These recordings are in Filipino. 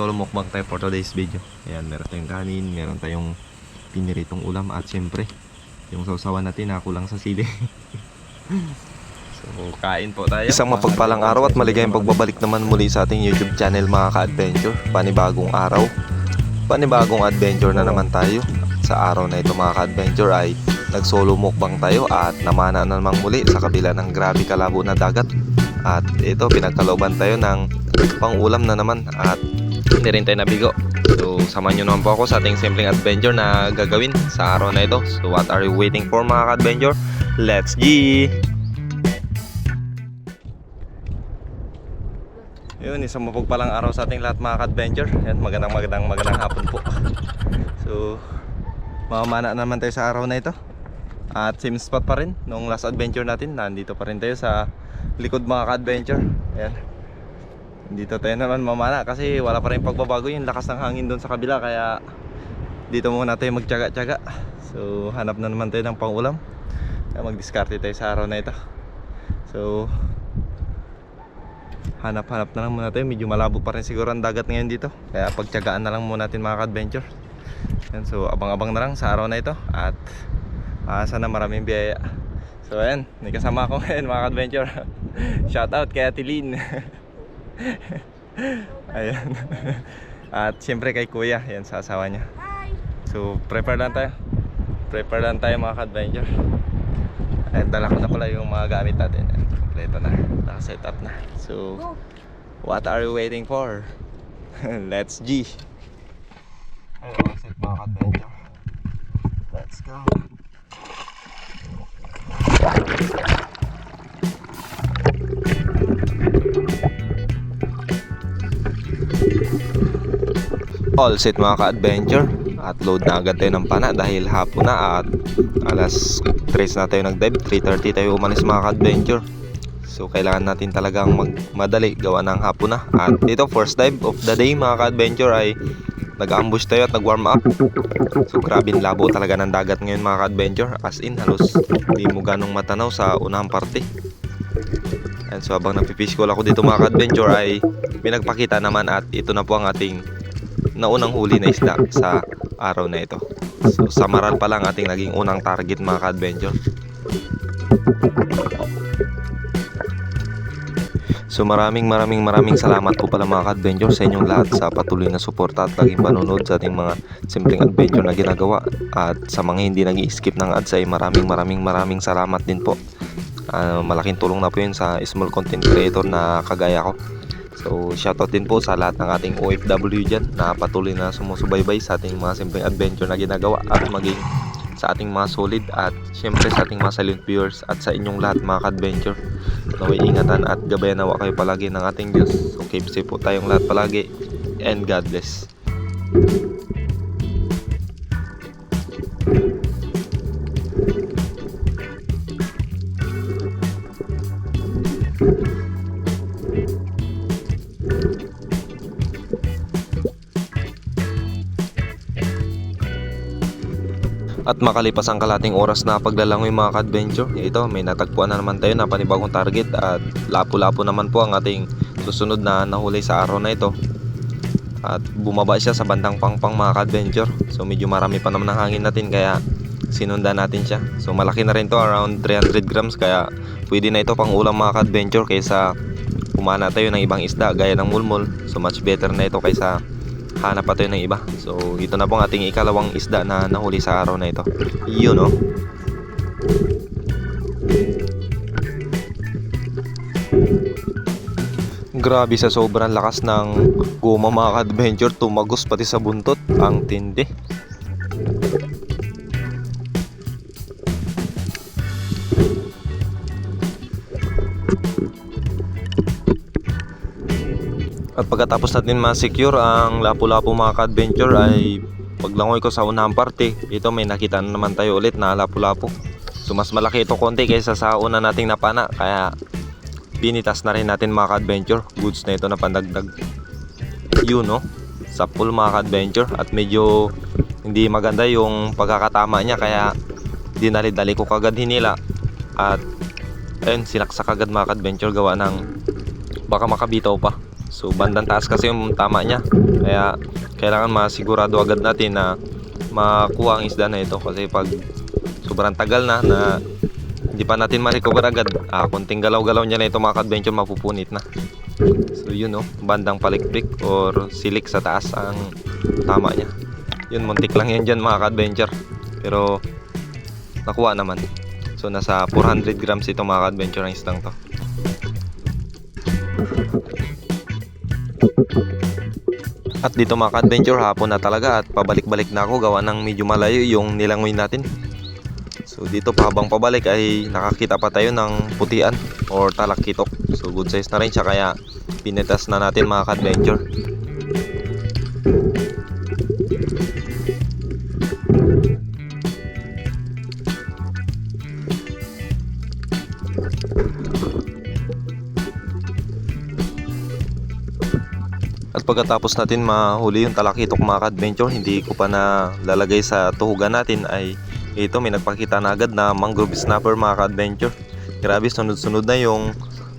Mag-solo mukbang tayo for today's video. Ayan, meron tayong kanin, meron tayong piniritong ulam at syempre yung sausawan natin na kulang sa sili. So kain po tayo. Isang mapagpalang araw at maligayang pagbabalik naman muli sa ating YouTube channel mga ka-adventure. Panibagong araw, panibagong adventure na naman tayo. Sa araw na ito mga ka-adventure ay nag-solo mukbang tayo at namana na namang muli sa kabila ng grabe kalabo na dagat. At ito, pinagkalooban tayo ng pang-ulam na naman at hindi rin tayo nabigo. So samahan nyo naman po ako sa ating simpleng adventure na gagawin sa araw na ito. So what are you waiting for mga ka-adventure? Let's go! Yun, isang mapagpalang araw sa ating lahat mga ka-adventure. Yan, magandang hapon po. So mamamana naman tayo sa araw na ito. At same spot pa rin nung last adventure natin. Nandito pa rin tayo sa likod mga ka-adventure. Ayan, dito tayo naman mamana kasi wala pa rin pagbabago yung lakas ng hangin doon sa kabila. Kaya dito muna tayo magtyaga-tyaga. So hanap na naman tayo ng pang-ulam. Mag-discarte tayo sa araw na ito. So hanap-hanap na lang muna tayo. Medyo malabo pa rin siguro ang dagat ngayon dito. Kaya pagtyagaan na lang muna natin mga ka-adventure. So abang-abang na lang sa araw na ito. At sana maraming biyaya. So ayan, may kasama ako ngayon mga ka-adventure. Shout out kay Ate Lynn. Ayan. At siyempre kay Kuya, yan sa asawa niya. So prepare lang tayo. Prepare lang tayo mga ka-adventure. Ayan, dala ko na pala yung mga gamit natin. Kompleto na, naka-set up na. So what are you waiting for? Let's G. Ayun, set mga ka-adventure. Let's go. All set mga ka-adventure. At load na agad tayo ng pana dahil hapon na at alas 3 na tayo nag-dive. 3:30 tayo umalis mga ka-adventure. So kailangan natin talagang magmadali gawa ng hapon na. At ito, first dive of the day mga ka-adventure ay nag-ambush tayo at nag-warm up. So grabe labo talaga ng dagat ngayon mga ka-adventure. As in halos hindi mo ganong matanaw sa unang parte. And so habang nagpifish call ako dito mga ka-adventure ay may nagpakita naman at ito na po ang ating naunang huli na isda sa araw na ito. So samaral pa lang ating naging unang target mga ka-adventure. So maraming salamat po pala mga ka-adventure sa inyong lahat sa patuloy na suporta at laging panonood sa ating mga simpleng adventure na ginagawa. At sa mga hindi nag-i-skip ng ads ay maraming salamat din po. Malaking tulong na po yun sa small content creator na kagaya ko. So shoutout din po sa lahat ng ating OFW dyan na patuloy na sumusubaybay sa ating mga simpleng adventure na ginagawa at maging sa ating mga solid at syempre sa ating mga silent viewers at sa inyong lahat mga ka-adventure. Naway ingatan at gabayan nawa kayo palagi ng ating Diyos. So keep safe po tayong lahat palagi and God bless. At makalipas ang kalating oras na paglalangoy mga ka-adventure, ito may natagpuan na naman tayo na panibagong target at lapu-lapu naman po ang ating susunod na nahuli sa araw na ito. At bumaba siya sa bandang Pangpang mga ka-adventure. So medyo marami pa naman ang hangin natin kaya sinundan natin siya. So malaki na rin to, around 300 grams, kaya pwede na ito pang ulam mga ka-adventure kaysa kumana tayo ng ibang isda gaya ng mulmol. So much better na ito kaysa hanap pa tayo ng iba. So ito na po ang ating ikalawang isda na nahuli sa araw na ito. Yun no. Grabe sa sobrang lakas ng guma mga ka-adventure, tumagos pati sa buntot. Ang tindi. At pagkatapos natin ma-secure ang lapu-lapu mga ka-adventure ay paglangoy ko sa unang parte, ito may nakita na naman tayo ulit na lapu-lapu. So mas malaki ito konti kaysa sa una nating napana, kaya binitas na rin natin mga ka-adventure. Goods na ito na pandagdag. Yun no, sa pool mga ka-adventure. At medyo hindi maganda yung pagkakatama niya kaya dinali-dali ko kagad hinila. At ayun, sinaksak agad mga ka-adventure gawa ng baka makabitaw pa. So bandang taas kasi yung tama niya. Kaya kailangan masigurado agad natin na makuha ang isda na ito, kasi pag sobrang tagal na hindi pa natin ma-recover agad, konting galaw-galaw niya na ito mga ka-adventure, mapupunit na. So yun bandang palikpik or silik sa taas ang tama niya. Yun, muntik lang yan dyan mga ka-adventure, pero nakuha naman. So nasa 400 grams ito mga ka-adventure ang isdang to. At dito mga ka-adventure, hapon na talaga at pabalik-balik na ako, gawa ng medyo malayo yung nilangoy natin. So dito pa, habang pabalik ay nakakita pa tayo ng putian or talakitok. So good size na rin siya, kaya pinitas na natin mga ka-adventure. At pagkatapos natin mahuli yung talakitok mga ka-adventure, hindi ko pa na lalagay sa tuhugan natin, ay ito, may nagpakita na agad na mangrove snapper mga ka-adventure. Grabe, sunod-sunod na yung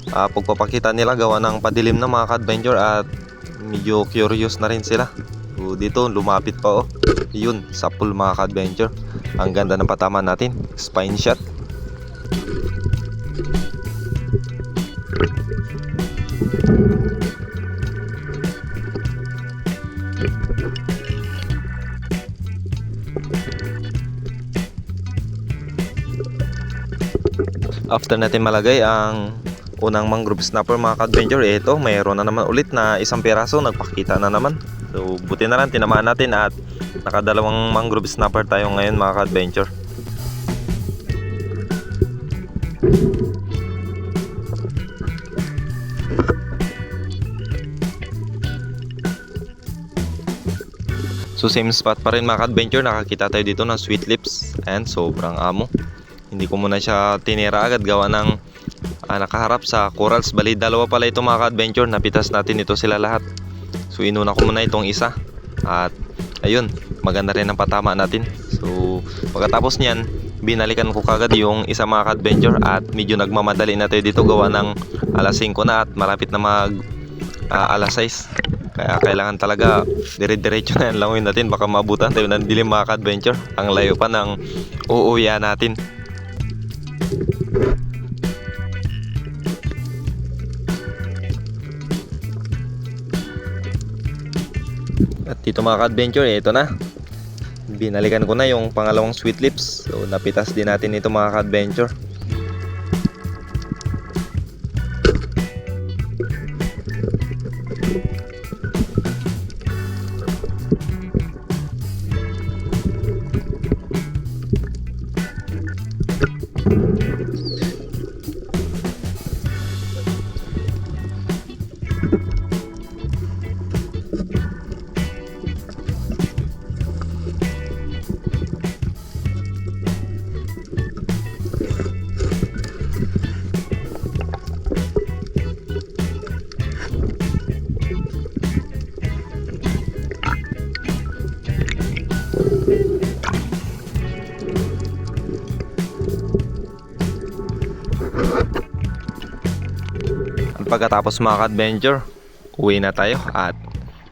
pagpapakita nila, gawa ng padilim na mga ka-adventure, at medyo curious na rin sila. So dito lumapit pa yun, sa pool mga ka-adventure. Ang ganda ng patama natin, spine shot. After natin malagay ang unang mangrove snapper mga ka-adventure, ito mayroon na naman ulit na isang piraso, nagpakita na naman. So buti na lang tinamaan natin at nakadalawang mangrove snapper tayo ngayon mga ka-adventure. So same spot pa rin mga ka-adventure, nakakita tayo dito ng sweet lips and sobrang amo. Hindi ko muna siya tinira agad, gawa ng nakaharap sa corals. Bali dalawa pala ito mga ka-adventure, napitas natin ito sila lahat. So inuna ko muna itong isa, at ayun, maganda rin ang patama natin. So pagkatapos niyan, binalikan ko kagad yung isa mga ka-adventure, at medyo nagmamadali na tayo dito, gawa ng alas 5 na at malapit na mag alas 6. Kaya kailangan talaga dire-diretso na yung langoy natin, baka mabutan tayo ng dilim mga ka-adventure. Ang layo pa ng uuwian natin. At dito mga ka-adventure, ito na, binalikan ko na yung pangalawang sweet lips. So napitas din natin ito mga ka-adventure. Pagkatapos mga ka-adventure, uwi na tayo, at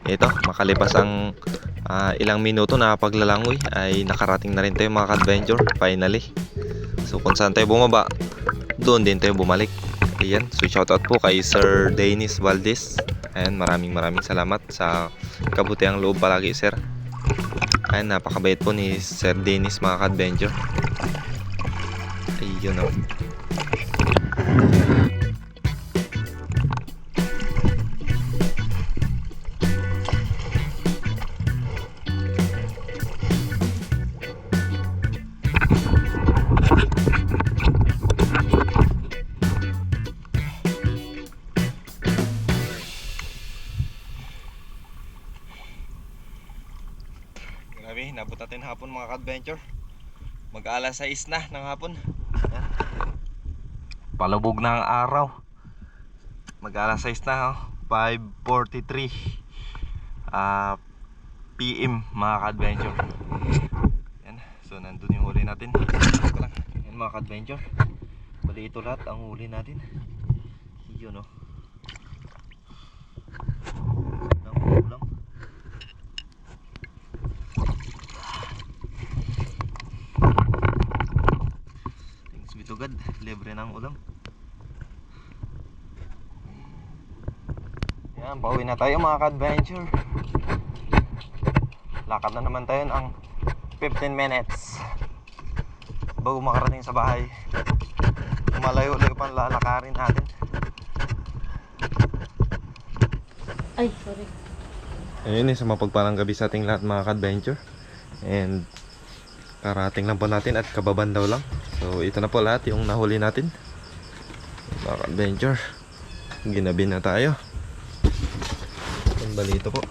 ito, makalipas ang ilang minuto na paglalangoy ay nakarating na rin tayo mga ka-adventure, finally. So kung saan tayo bumaba, doon din tayo bumalik. Ayan, so shoutout po kay Sir Dennis Valdez, and maraming salamat sa kabutiang loob palagi sir. Ayan, napakabait po ni Sir Dennis mga ka-adventure. Ayun o. Grabe, nabot natin hapon mga ka-adventure. Mag-alas 6 na ng hapon. Ayan. Palubog na ang araw. Mag-alas 6 na, 5:43 PM mga ka-adventure. Ayan, so nandun yung huli natin. Ayan mga ka-adventure, bali ito lahat ang huli natin. Yun o, ang ulam. agad, libre ng ulam. Yan, pauwi na tayo mga ka-adventure. Lakad na naman tayo ng 15 minutes bago makarating sa bahay. Malayo-layo pang lalakarin natin. Ay, sorry. Ayun, sa mapagpalang gabi sa ating lahat mga ka-adventure. And karating lang po natin at kababan daw lang. So ito na po lahat yung nahuli natin mga ka-adventure. Ginabi na tayo. Ang balito po.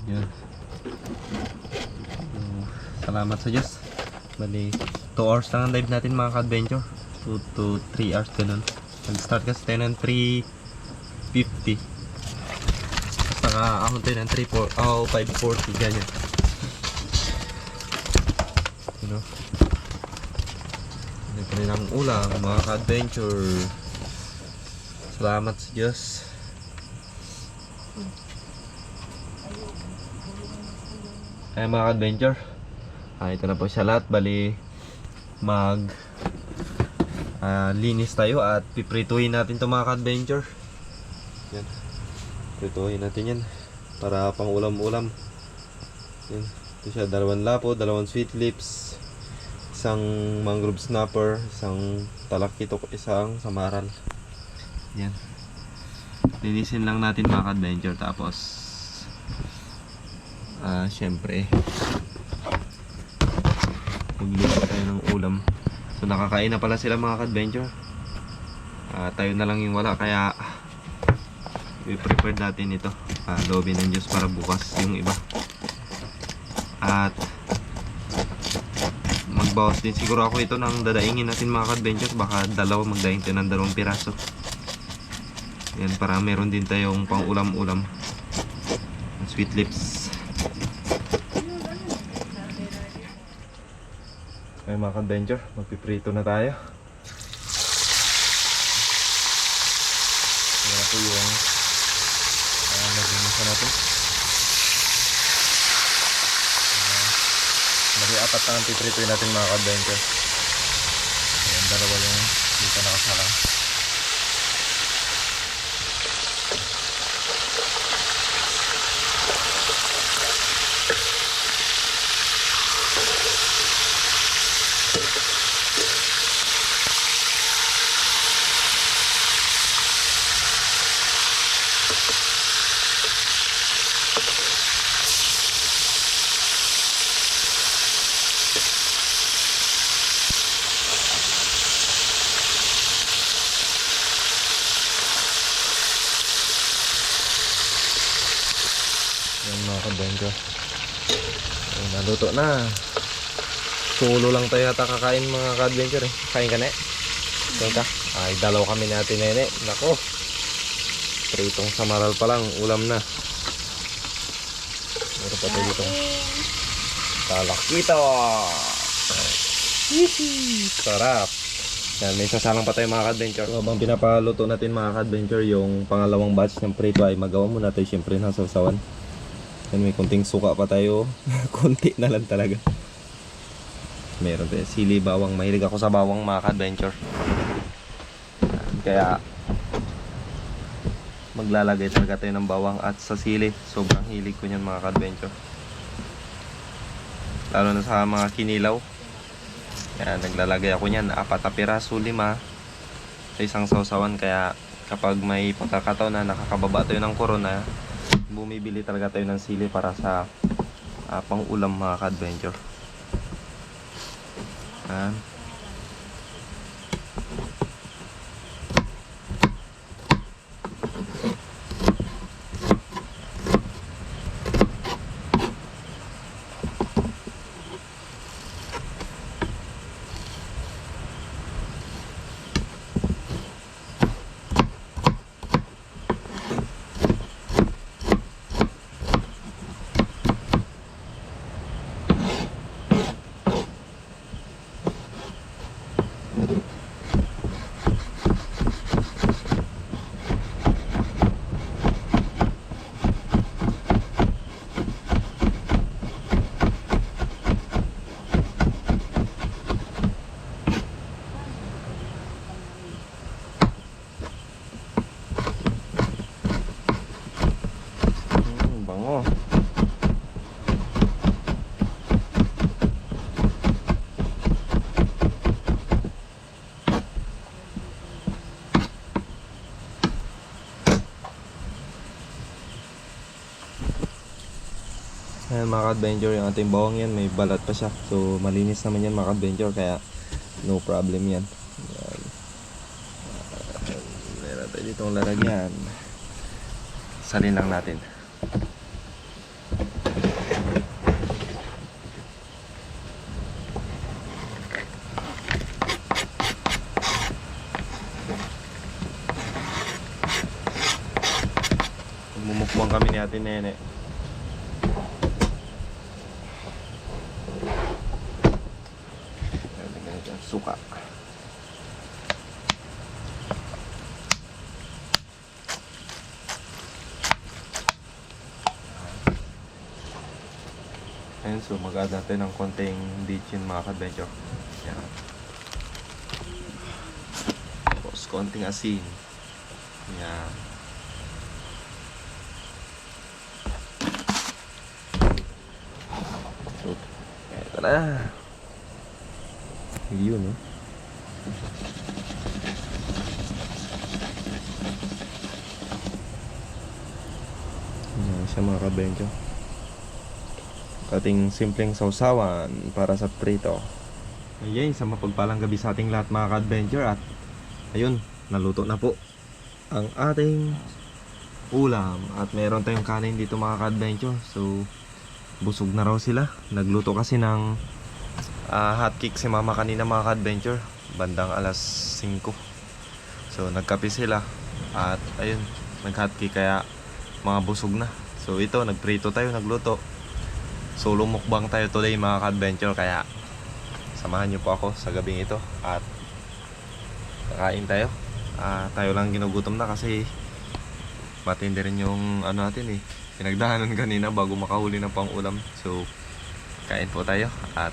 Yan. Salamat sa Diyos. Bali 2 hours lang ang live natin mga ka-adventure. 2 to 3 hours ganun. Nag-start kasi tayo ng 3:50. Basta ahon tayo ng 5:40 ganyan. You know? Hindi pa rin ang ulam mga ka-adventure. Salamat sa Diyos. Ay mga ka-adventure, ito na po siya lahat. Bali linis tayo at piprituhin natin to mga ka-adventure. Yan, prituhin natin yan para pang ulam-ulam. Yan, ito siya, 2 lapo, 2 sweet lips, isang mangrove snapper, isang talakitok, isang samaran. Yan, linisin lang natin mga ka-adventure. Tapos syempre magluluto tayo ng ulam. So nakakain na pala sila mga ka-adventure. Tayo na lang yung wala, kaya i-prepare natin ito. Loobin ng Diyos para bukas yung iba. At magbawas din siguro ako ito ng dadaingin natin mga ka-adventure. Baka magdaing tayo ng 2 piraso. Yan, para meron din tayong pang ulam-ulam. Sweet lips. Ay mga ka-adventure, magpiprito na tayo. Yan po yung naginisa natin. Apat na ang pipritoin natin mga ka-adventure. Ayan, 2 yung dito nakasala. Yan mga ka-adventure. Ayun, naluto na. Solo lang tayo yata kakain mga ka-adventure eh. Kain ka na eh. Kain ka. Ay, dalaw kami natin nene. Nako. Pritong samaral pa lang. Ulam na. Meron pa tayo ditong talakito. Sarap. Yan, may sasalang pa tayo mga ka-adventure. So, habang pinapaluto natin mga ka-adventure, yung pangalawang batch ng prito ay magawa muna tayo syempre ng sausawan. Yan, may kunting suka pa tayo. Kunti na lang talaga. Meron tayo sili, bawang. Mahilig ako sa bawang mga ka-adventure. Kaya maglalagay talaga tayo ng bawang at sa sili. Sobrang hilig ko niyan mga ka-adventure. Lalo na sa mga kinilaw. Yan, naglalagay ako niyan 4 na piraso, 5 sa isang sausawan. Kaya kapag may pagkakataon na nakakababa tayo ng corona, bumibili talaga tayo ng sili para sa pang-ulam mga ka-adventure. Ayan mga ka-adventure, yung ating bawang yan, may balat pa siya. So malinis naman yan mga ka-adventure, kaya no problem yan. Ayan. Meron tayo ditong lalagyan. Salin lang natin. Mumukbang kami ni Ate Nene. Suka. Ayan, so mag-add natin ng konting bitchin mga ka-adventure. Yan. Tapos konting asin. Yan. So, eto na. Yun, no? Yan siya mga ka-adventure. Ating simpleng sausawan para sa prito. Ayan, sa mapagpalang gabi sa ating lahat mga ka-adventure. At ayun, naluto na po ang ating ulam. At meron tayong kanin dito mga ka-adventure. So, busog na raw sila. Nagluto kasi ng hotcake si mama kanina mga ka-adventure. Bandang alas 5. So, nagkape sila. At ayun, nag-hotcake kaya mga busog na. So, ito, nagprito tayo, nagluto. Solo mukbang tayo today mga ka-adventure, kaya samahan nyo po ako sa gabing ito at kakain tayo. Tayo lang ginugutom na kasi matindi rin yung ano natin pinagdahanan kanina bago makahuli ng pang ulam. So kain po tayo at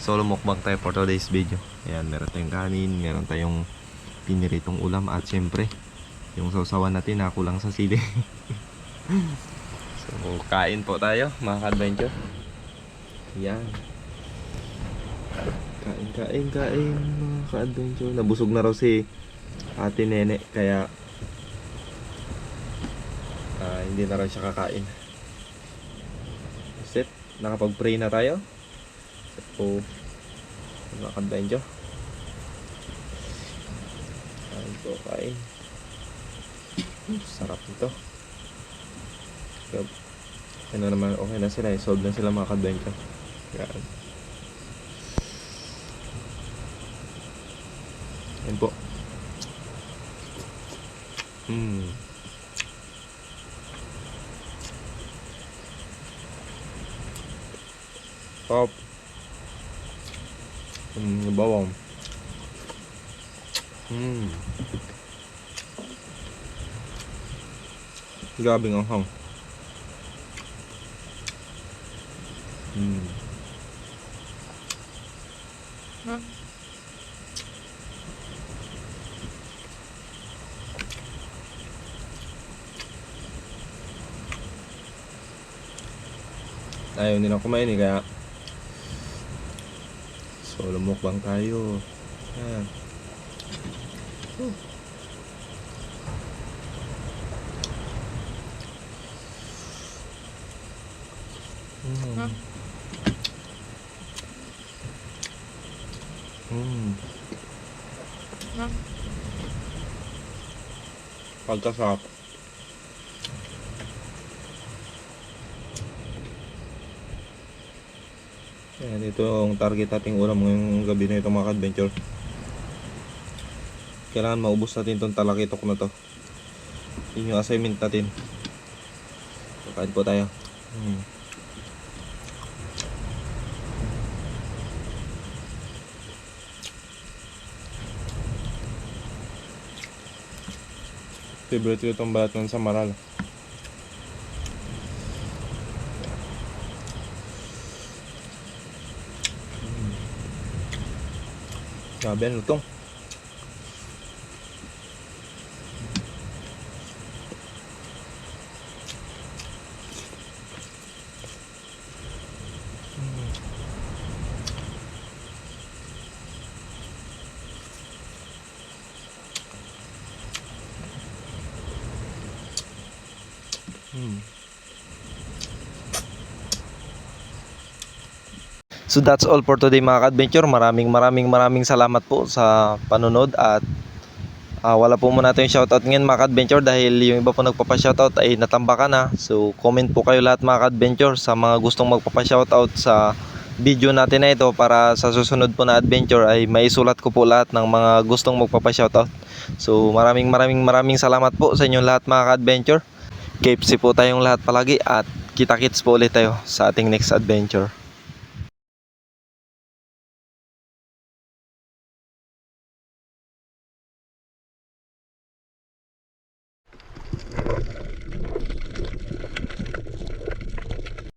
solo mukbang tayo for today's video. Ayan, meron tayong kanin, meron tayong piniritong ulam at syempre yung sausawan natin nakulang sa sili. So, kain po tayo mga ka-adventure. Yan. Kain mga ka-adventure. Nabusog na raw si Ate Nene kaya hindi na raw siya kakain. Set, nakapag-pray na tayo. Set po mga ka-adventure. Kain po, kain. Sarap nito. Ano naman, okay na sila, solve na sila mga ka-adventure. Yan. Yan po. Top. Bawang. Grabing anghang. Ayaw nila kumain kaya solo mukbang tayo. Yan. Pagkasarap. Ayan, ito ang target nating ulam ngayong gabi na ito mga ka-adventure. Kailangan maubos natin itong talakitok na to. Yun yung assignment natin. Kakain po tayo. Favorite ko itong balat ng samaral. Grabe, ano itong? So that's all for today mga ka-adventure. Maraming salamat po sa panunod at wala po muna tayong shoutout ngayon mga ka-adventure dahil yung iba po nagpapa-shoutout ay natambakan na. So comment po kayo lahat mga ka-adventure sa mga gustong magpapa-shoutout sa video natin na ito para sa susunod po na adventure ay maisulat ko po lahat ng mga gustong magpapa-shoutout. So maraming salamat po sa inyong lahat mga ka-adventure. Keep safe po tayong lahat palagi at kita-kits po ulit tayo sa ating next adventure.